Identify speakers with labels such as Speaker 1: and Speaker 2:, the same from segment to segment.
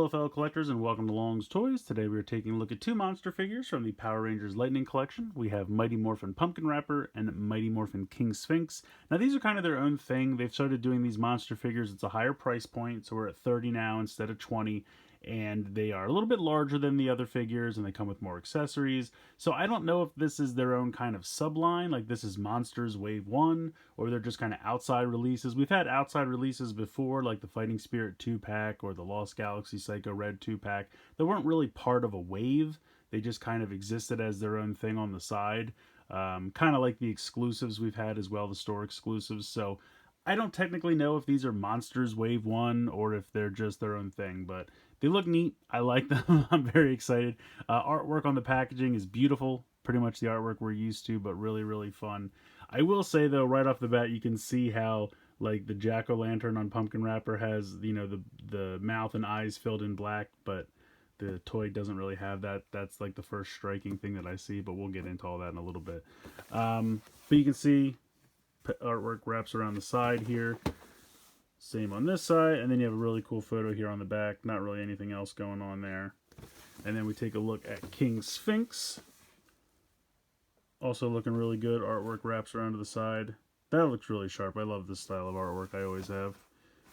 Speaker 1: Hello fellow collectors and welcome to Long's Toys. Today we are taking a look at two monster figures from the Power Rangers Lightning Collection. We have Mighty Morphin Pumpkin Wrapper and Mighty Morphin King Sphinx. Now these are kind of their own thing. They've started doing these monster figures. It's a higher price point, so we're at 30 now instead of 20. And they are a little bit larger than the other figures and they come with more accessories. So I don't know if this is their own kind of subline, like this is Monsters Wave 1, or they're just kind of outside releases. We've had outside releases before, like the Fighting Spirit 2-pack or the Lost Galaxy Psycho Red 2-pack. They weren't really part of a wave. They just kind of existed as their own thing on the side. Kind of like the exclusives we've had as well, the store exclusives. So I don't technically know if these are Monsters Wave 1 or if they're just their own thing, but they look neat. I like them. I'm very excited. Artwork on the packaging is beautiful. Pretty much the artwork we're used to, but really, really fun. I will say, though, right off the bat, you can see how, like, the jack-o'-lantern on Pumpkin Wrapper has, you know, the mouth and eyes filled in black, but the toy doesn't really have that. That's, like, the first striking thing that I see, but we'll get into all that in a little bit. But you can see artwork wraps around the side here. Same on this side, and then you have a really cool photo here on the back. Not really anything else going on there. And then we take a look at King Sphinx. Also looking really good. Artwork wraps around to the side. That looks really sharp. I love this style of artwork. I always have.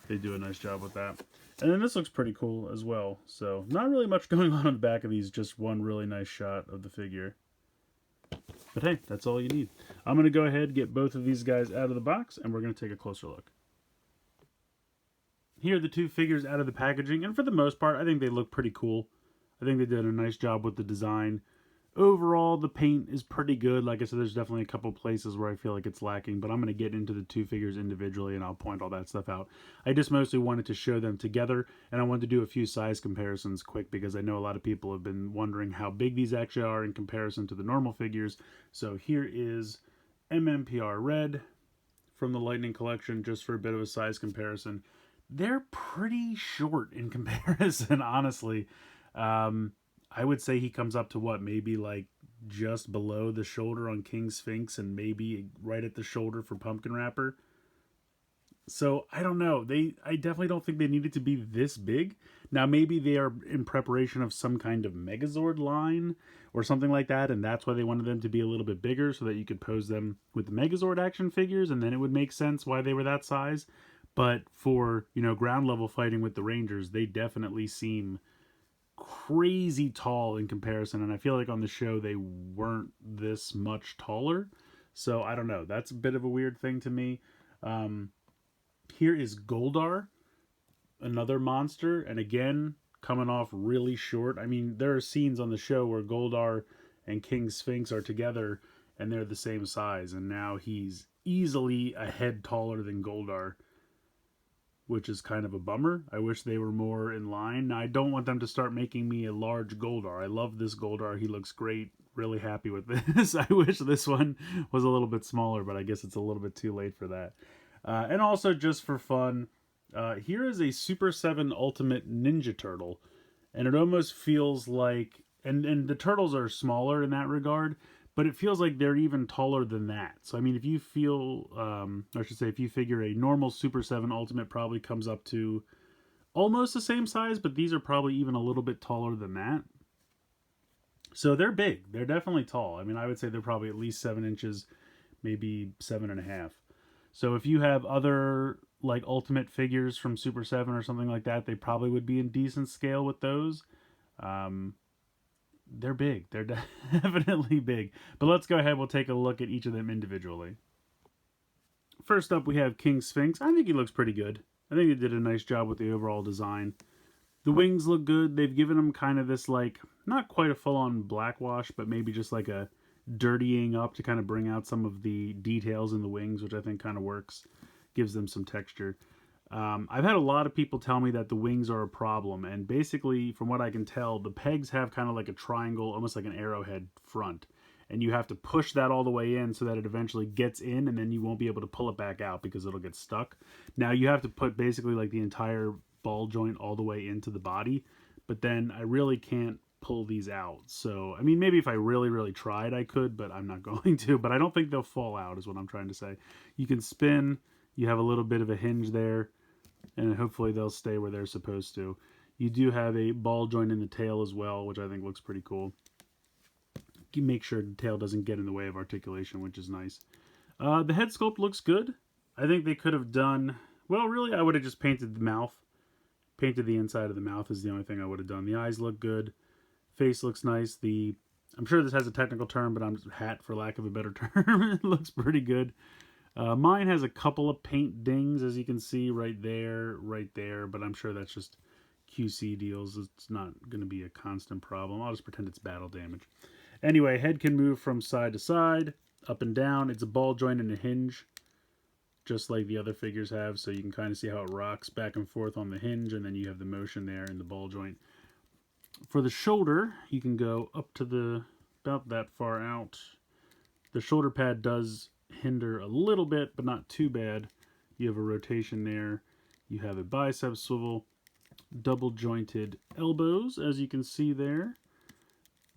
Speaker 1: They do a nice job with that. And then this looks pretty cool as well. So not really much going on the back of these. Just one really nice shot of the figure. But hey, that's all you need. I'm going to go ahead and get both of these guys out of the box, and we're going to take a closer look. Here are the two figures out of the packaging, and for the most part, I think they look pretty cool. I think they did a nice job with the design. Overall, the paint is pretty good. Like I said, there's definitely a couple places where I feel like it's lacking, but I'm going to get into the two figures individually, and I'll point all that stuff out. I just mostly wanted to show them together, and I wanted to do a few size comparisons quick, because I know a lot of people have been wondering how big these actually are in comparison to the normal figures. So here is MMPR Red from the Lightning Collection, just for a bit of a size comparison. They're pretty short in comparison, honestly. I would say he comes up to what, maybe like just below the shoulder on King Sphinx and maybe right at the shoulder for Pumpkin Wrapper. So I don't know. I definitely don't think they needed to be this big. Now maybe they are in preparation of some kind of Megazord line or something like that, and that's why they wanted them to be a little bit bigger so that you could pose them with the Megazord action figures, and then it would make sense why they were that size. But for, you know, ground level fighting with the Rangers, they definitely seem crazy tall in comparison. And I feel like on the show they weren't this much taller. So I don't know. That's a bit of a weird thing to me. Here is Goldar, another monster. And again, coming off really short. I mean, there are scenes on the show where Goldar and King Sphinx are together and they're the same size. And now he's easily a head taller than Goldar, which is kind of a bummer. I wish they were more in line. Now, I don't want them to start making me a large Goldar. I love this Goldar. He looks great. Really happy with this. I wish this one was a little bit smaller, but I guess it's a little bit too late for that. And also, just for fun, here is a Super 7 Ultimate Ninja Turtle. And it almost feels like... And the turtles are smaller in that regard, but it feels like they're even taller than that. So, I mean, if you feel, I should say, if you figure a normal Super 7 Ultimate probably comes up to almost the same size, but these are probably even a little bit taller than that. So they're big. They're definitely tall. I mean, I would say they're probably at least 7 inches, maybe 7.5. So if you have other, like, Ultimate figures from Super 7 or something like that, they probably would be in decent scale with those. They're big. They're definitely big. But let's go ahead. We'll take a look at each of them individually. First up, we have King Sphinx. I think he looks pretty good. I think they did a nice job with the overall design. The wings look good. They've given him kind of this, like, not quite a full-on black wash, but maybe just like a dirtying up to kind of bring out some of the details in the wings, which I think kind of works. Gives them some texture. I've had a lot of people tell me that the wings are a problem, and basically, from what I can tell, the pegs have kind of like a triangle, almost like an arrowhead front, and you have to push that all the way in so that it eventually gets in, and then you won't be able to pull it back out because it'll get stuck. Now, you have to put basically like the entire ball joint all the way into the body, but then I really can't pull these out. So, I mean, maybe if I really, really tried, I could, but I'm not going to. But I don't think they'll fall out, is what I'm trying to say. You can spin. You have a little bit of a hinge there, and hopefully they'll stay where they're supposed to. You do have a ball joint in the tail as well, which I think looks pretty cool. You make sure the tail doesn't get in the way of articulation, which is nice. The head sculpt looks good. I think they could have done... Well, really, I would have just painted the mouth. Painted the inside of the mouth is the only thing I would have done. The eyes look good. Face looks nice. I'm sure this has a technical term, but I'm just hat for lack of a better term. It looks pretty good. Mine has a couple of paint dings, as you can see, right there, but I'm sure that's just QC deals. It's not going to be a constant problem. I'll just pretend it's battle damage. Anyway, head can move from side to side, up and down. It's a ball joint and a hinge, just like the other figures have, so you can kind of see how it rocks back and forth on the hinge, and then you have the motion there in the ball joint. For the shoulder, you can go up to about that far out. The shoulder pad does hinder a little bit, but not too bad. You have a rotation there. You have a bicep swivel, double jointed elbows, as you can see there.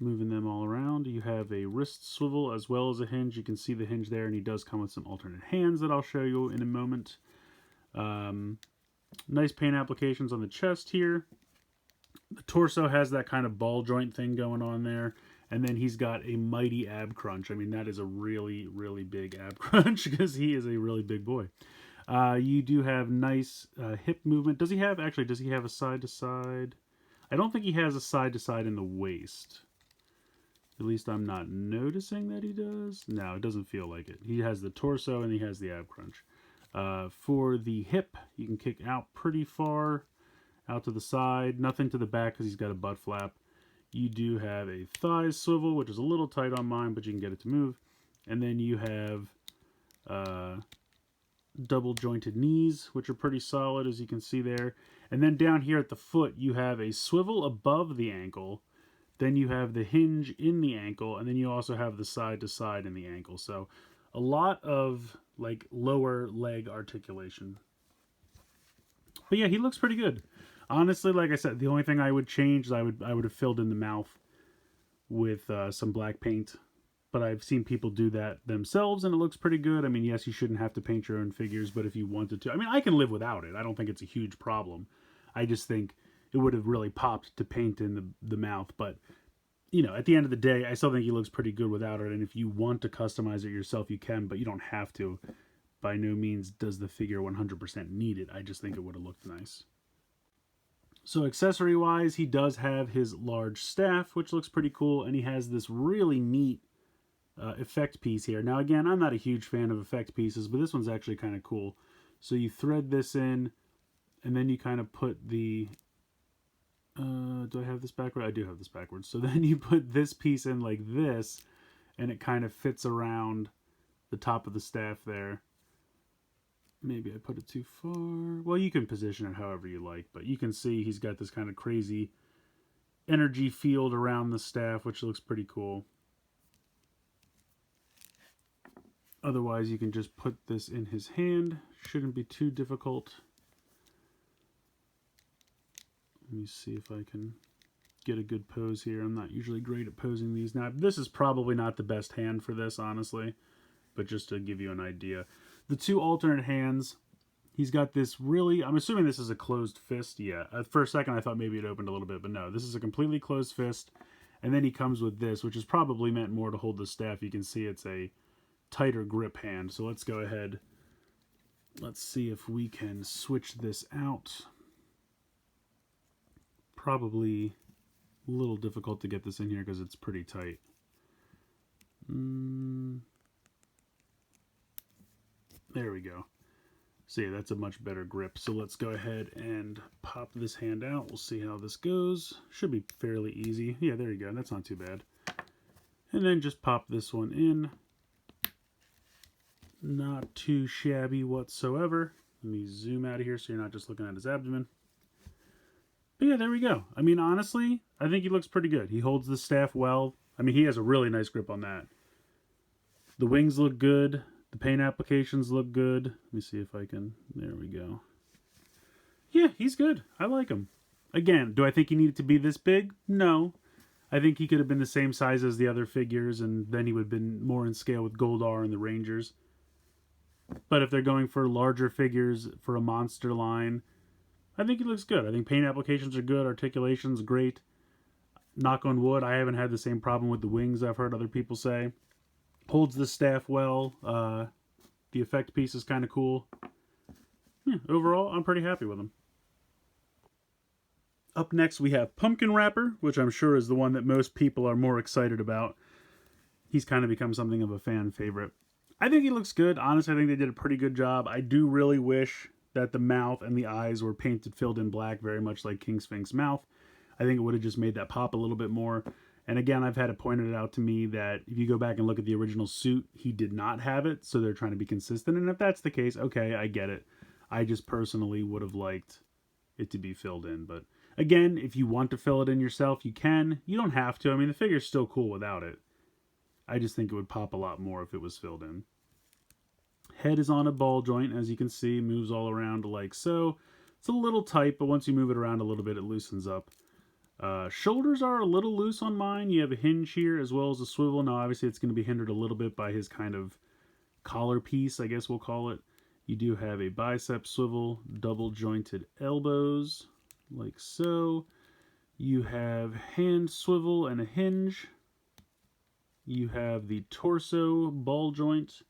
Speaker 1: Moving them all around. You have a wrist swivel as well as a hinge. You can see the hinge there, and he does come with some alternate hands that I'll show you in a moment. Nice paint applications on the chest here. The torso has that kind of ball joint thing going on there. And then he's got a mighty ab crunch. I mean, that is a really, really big ab crunch because he is a really big boy. You do have nice hip movement. Does he have a side to side? I don't think he has a side to side in the waist. At least I'm not noticing that he does. No, it doesn't feel like it. He has the torso and he has the ab crunch. For the hip, you can kick out pretty far, out to the side. Nothing to the back because he's got a butt flap. You do have a thigh swivel, which is a little tight on mine, but you can get it to move. And then you have double jointed knees, which are pretty solid, as you can see there. And then down here at the foot, you have a swivel above the ankle. Then you have the hinge in the ankle, and then you also have the side to side in the ankle. So a lot of like lower leg articulation. But yeah, he looks pretty good. Honestly, like I said, the only thing I would change is I would have filled in the mouth with some black paint. But I've seen people do that themselves, and it looks pretty good. I mean, yes, you shouldn't have to paint your own figures, but if you wanted to... I mean, I can live without it. I don't think it's a huge problem. I just think it would have really popped to paint in the mouth. But, you know, at the end of the day, I still think he looks pretty good without it. And if you want to customize it yourself, you can, but you don't have to. By no means does the figure 100% need it. I just think it would have looked nice. So accessory-wise, he does have his large staff, which looks pretty cool. And he has this really neat effect piece here. Now, again, I'm not a huge fan of effect pieces, but this one's actually kind of cool. So you thread this in, and then you kind of put the... do I have this backward? I do have this backwards. So then you put this piece in like this, and it kind of fits around the top of the staff there. Maybe I put it too far. Well, you can position it however you like, but you can see he's got this kind of crazy energy field around the staff, which looks pretty cool. Otherwise, you can just put this in his hand. Shouldn't be too difficult. Let me see if I can get a good pose here. I'm not usually great at posing these. Now, this is probably not the best hand for this, honestly, but just to give you an idea. The two alternate hands, he's got this really... I'm assuming this is a closed fist. Yeah, for a second I thought maybe it opened a little bit, but no. This is a completely closed fist. And then he comes with this, which is probably meant more to hold the staff. You can see it's a tighter grip hand. So let's go ahead. Let's see if we can switch this out. Probably a little difficult to get this in here because it's pretty tight. There we go. So yeah, that's a much better grip. So let's go ahead and pop this hand out. We'll see how this goes. Should be fairly easy. Yeah, there you go. That's not too bad. And then just pop this one in. Not too shabby whatsoever. Let me zoom out of here so you're not just looking at his abdomen. But yeah, there we go. I mean, honestly, I think he looks pretty good. He holds the staff well. I mean, he has a really nice grip on that. The wings look good. The paint applications look good. Let me see if I can... There we go. Yeah, he's good. I like him. Again, do I think he needed to be this big? No. I think he could have been the same size as the other figures, and then he would have been more in scale with Goldar and the Rangers. But if they're going for larger figures for a monster line, I think he looks good. I think paint applications are good, articulation's great. Knock on wood, I haven't had the same problem with the wings I've heard other people say. Holds the staff well. The effect piece is kind of cool. Yeah, overall, I'm pretty happy with him. Up next, we have Pumpkin Wrapper, which I'm sure is the one that most people are more excited about. He's kind of become something of a fan favorite. I think he looks good. Honestly, I think they did a pretty good job. I do really wish that the mouth and the eyes were painted filled in black, very much like King Sphinx mouth. I think it would have just made that pop a little bit more. And again, I've had it pointed out to me that if you go back and look at the original suit, he did not have it, so they're trying to be consistent. And if that's the case, okay, I get it. I just personally would have liked it to be filled in. But again, if you want to fill it in yourself, you can. You don't have to. I mean, the figure's still cool without it. I just think it would pop a lot more if it was filled in. Head is on a ball joint, as you can see, moves all around like so. It's a little tight, but once you move it around a little bit, it loosens up. Shoulders are a little loose on mine. You have a hinge here as well as a swivel. Now, obviously, it's going to be hindered a little bit by his kind of collar piece, I guess we'll call it. You do have a bicep swivel, double jointed elbows, like so. You have hand swivel and a hinge. You have the torso ball joint.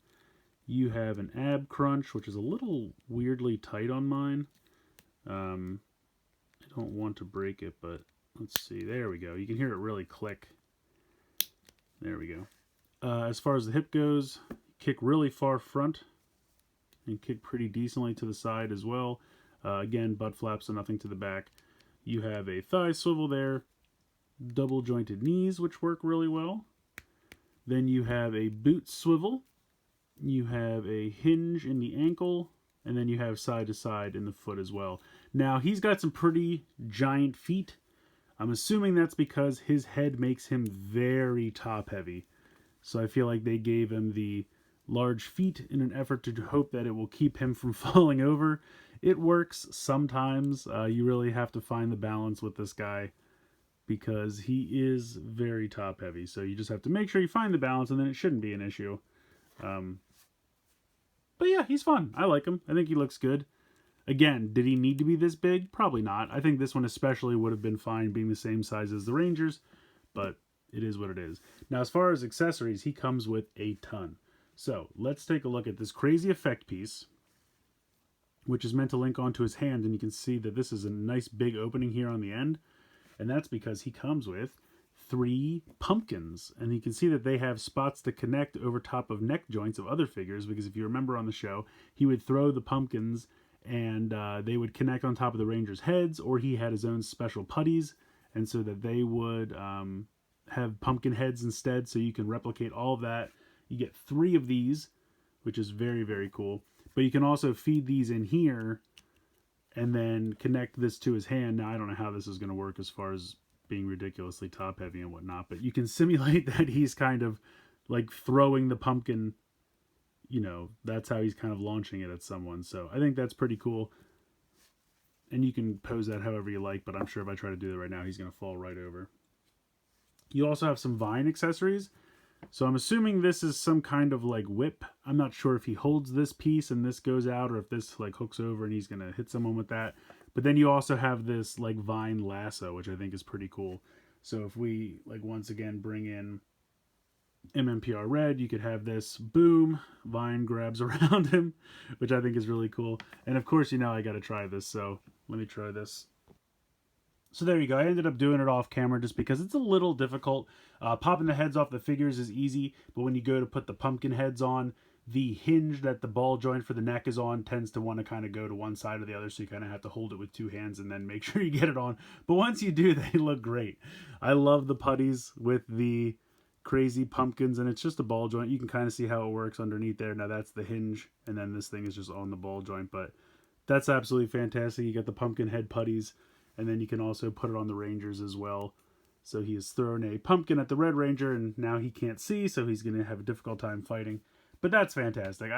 Speaker 1: You have an ab crunch, which is a little weirdly tight on mine. I don't want to break it, but let's see. There we go. You can hear it really click. There we go. As far as the hip goes, kick really far front and kick pretty decently to the side as well. Again, butt flaps, so nothing to the back. You have a thigh swivel there, double jointed knees, which work really well. Then you have a boot swivel. You have a hinge in the ankle, and then you have side to side in the foot as well. Now, he's got some pretty giant feet. I'm assuming that's because his head makes him very top heavy. So I feel like they gave him the large feet in an effort to hope that it will keep him from falling over. It works sometimes. You really have to find the balance with this guy because he is very top heavy. So you just have to make sure you find the balance, and then it shouldn't be an issue. But yeah, he's fun. I like him. I think he looks good. Again, did he need to be this big? Probably not. I think this one especially would have been fine being the same size as the Rangers, but it is what it is. Now, as far as accessories, he comes with a ton. So let's take a look at this crazy effect piece, which is meant to link onto his hand, and you can see that this is a nice big opening here on the end, and that's because he comes with 3 pumpkins, and you can see that they have spots to connect over top of neck joints of other figures, because if you remember on the show, he would throw the pumpkins and they would connect on top of the Rangers' heads, or he had his own special putties, and so that they would have pumpkin heads instead, so you can replicate all of that. You get 3 of these, which is very, very cool, but you can also feed these in here and then connect this to his hand. Now, I don't know how this is going to work as far as being ridiculously top heavy and whatnot, but you can simulate that he's kind of like throwing the pumpkin, you know, that's how he's kind of launching it at someone. So I think that's pretty cool. And you can pose that however you like, but I'm sure if I try to do that right now, he's going to fall right over. You also have some vine accessories. So I'm assuming this is some kind of like whip. I'm not sure if he holds this piece and this goes out, or if this like hooks over and he's going to hit someone with that. But then you also have this like vine lasso, which I think is pretty cool. So if we like once again bring in MMPR red, you could have this boom, vine grabs around him, which I think is really cool. And of course, you know, I got to try this. So let me try this. So there you go. I ended up doing it off camera just because it's a little difficult. Popping the heads off the figures is easy, but when you go to put the pumpkin heads on, the hinge that the ball joint for the neck is on tends to want to kind of go to one side or the other, so you kind of have to hold it with 2 hands and then make sure you get it on. But once you do, they look great. I love the putties with the crazy pumpkins, and it's just a ball joint. You can kind of see how it works underneath there. Now that's the hinge, and then this thing is just on the ball joint, but that's absolutely fantastic. You got the pumpkin head putties, and then you can also put it on the Rangers as well. So he has thrown a pumpkin at the Red Ranger, and now he can't see, so he's going to have a difficult time fighting. But that's fantastic.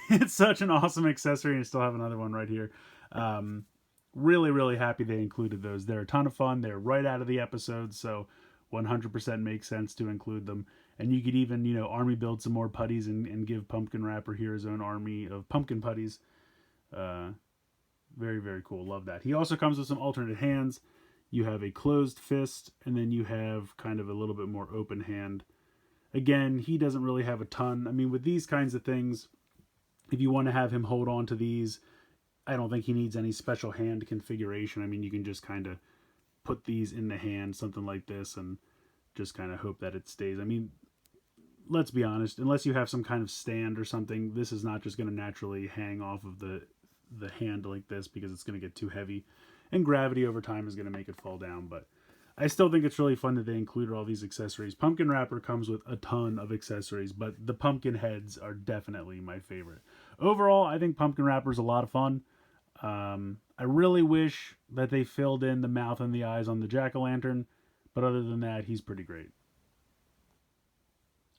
Speaker 1: It's such an awesome accessory, and I still have another one right here. Really, really happy they included those. They're a ton of fun. They're right out of the episode, so 100% makes sense to include them. And you could even, you know, army build some more putties and give Pumpkin Wrapper here his own army of pumpkin putties. Very, very cool. Love that. He also comes with some alternate hands. You have a closed fist, and then you have kind of a little bit more open hand. Again, he doesn't really have a ton. I mean, with these kinds of things, if you want to have him hold on to these, I don't think he needs any special hand configuration. I mean, you can just kind of put these in the hand, something like this, and just kind of hope that it stays. I mean, let's be honest, unless you have some kind of stand or something, this is not just going to naturally hang off of the hand like this, because it's going to get too heavy, and gravity over time is going to make it fall down. But I still think it's really fun that they included all these accessories. Pumpkin Wrapper comes with a ton of accessories, but the pumpkin heads are definitely my favorite. Overall, I think Pumpkin Wrapper is a lot of fun. I really wish that they filled in the mouth and the eyes on the jack-o'-lantern, but other than that, he's pretty great.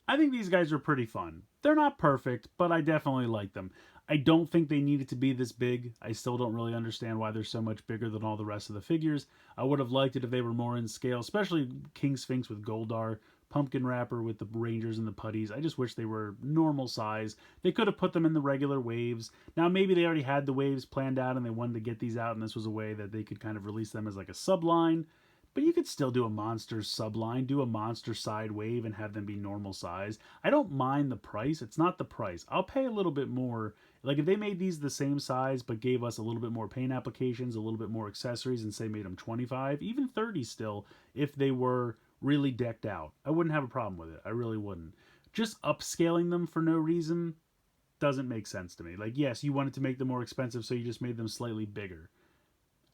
Speaker 1: I think these guys are pretty fun. They're not perfect, but I definitely like them. I don't think they needed to be this big. I still don't really understand why they're so much bigger than all the rest of the figures. I would have liked it if they were more in scale, especially King Sphinx with Goldar, Pumpkin Wrapper with the Rangers and the Putties. I just wish they were normal size. They could have put them in the regular waves. Now, maybe they already had the waves planned out and they wanted to get these out, and this was a way that they could kind of release them as like a subline. But you could still do a monster subline, do a monster side wave, and have them be normal size. I don't mind the price. It's not the price. I'll pay a little bit more. Like if they made these the same size but gave us a little bit more paint applications, a little bit more accessories, and say made them 25, even 30 still, if they were really decked out, I wouldn't have a problem with it. I really wouldn't. Just upscaling them for no reason doesn't make sense to me. Like, yes, you wanted to make them more expensive, so you just made them slightly bigger.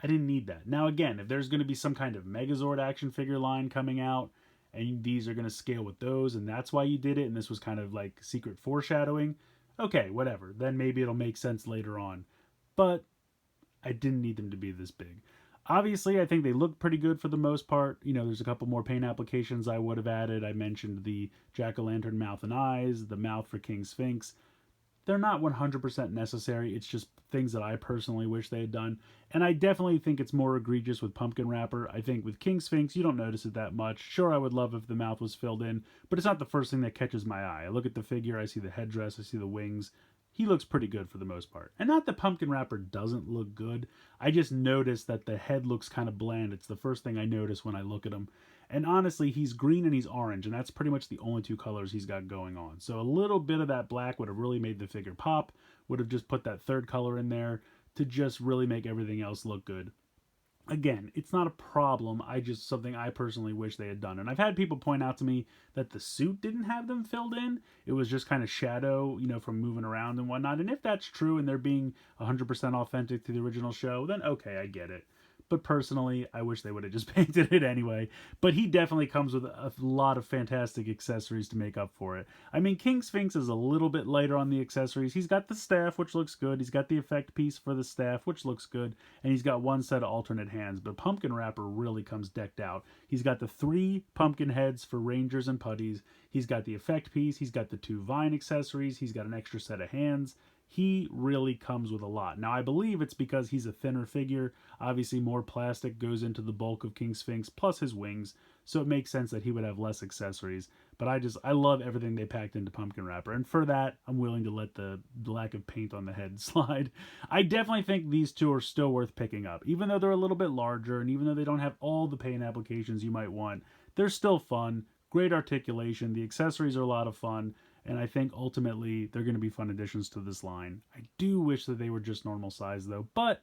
Speaker 1: I didn't need that. Now, again, if there's going to be some kind of Megazord action figure line coming out, and these are going to scale with those, and that's why you did it, and this was kind of like secret foreshadowing, okay, whatever. Then maybe it'll make sense later on. But I didn't need them to be this big. Obviously, I think they look pretty good for the most part. You know, there's a couple more paint applications I would have added. I mentioned the jack-o'-lantern mouth and eyes, the mouth for King Sphinx. They're not 100% necessary. It's just things that I personally wish they had done. And I definitely think it's more egregious with Pumpkin Wrapper. I think with King Sphinx, you don't notice it that much. Sure, I would love if the mouth was filled in, but it's not the first thing that catches my eye. I look at the figure, I see the headdress, I see the wings. He looks pretty good for the most part. And not that Pumpkin Wrapper doesn't look good. I just noticed that the head looks kind of bland. It's the first thing I notice when I look at him. And honestly, he's green and he's orange, and that's pretty much the only two colors he's got going on. So a little bit of that black would have really made the figure pop, would have just put that third color in there to just really make everything else look good. Again, it's not a problem. I just something I personally wish they had done. And I've had people point out to me that the suit didn't have them filled in. It was just kind of shadow, you know, from moving around and whatnot. And if that's true and they're being 100% authentic to the original show, then okay, I get it. But personally, I wish they would have just painted it anyway. But he definitely comes with a lot of fantastic accessories to make up for it. I mean, King Sphinx is a little bit lighter on the accessories. He's got the staff, which looks good. He's got the effect piece for the staff, which looks good. And he's got one set of alternate hands. But Pumpkin Wrapper really comes decked out. He's got the 3 pumpkin heads for Rangers and Putties. He's got the effect piece. He's got the 2 vine accessories. He's got an extra set of hands. He really comes with a lot. Now, I believe it's because he's a thinner figure. Obviously, more plastic goes into the bulk of King Sphinx, plus his wings, so it makes sense that he would have less accessories. But I love everything they packed into Pumpkin Wrapper, and for that, I'm willing to let the lack of paint on the head slide. I definitely think these two are still worth picking up. Even though they're a little bit larger, and even though they don't have all the paint applications you might want, they're still fun, great articulation, the accessories are a lot of fun, and I think ultimately they're going to be fun additions to this line. I do wish that they were just normal size though, but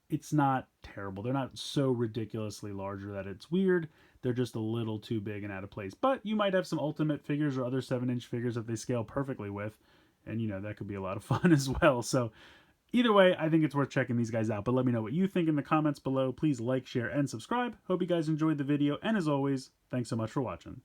Speaker 1: it's not terrible. They're not so ridiculously larger that it's weird. They're just a little too big and out of place. But you might have some Ultimate figures or other 7-inch figures that they scale perfectly with, and you know, that could be a lot of fun as well. So either way, I think it's worth checking these guys out. But let me know what you think in the comments below. Please like, share, and subscribe. Hope you guys enjoyed the video, and as always, thanks so much for watching.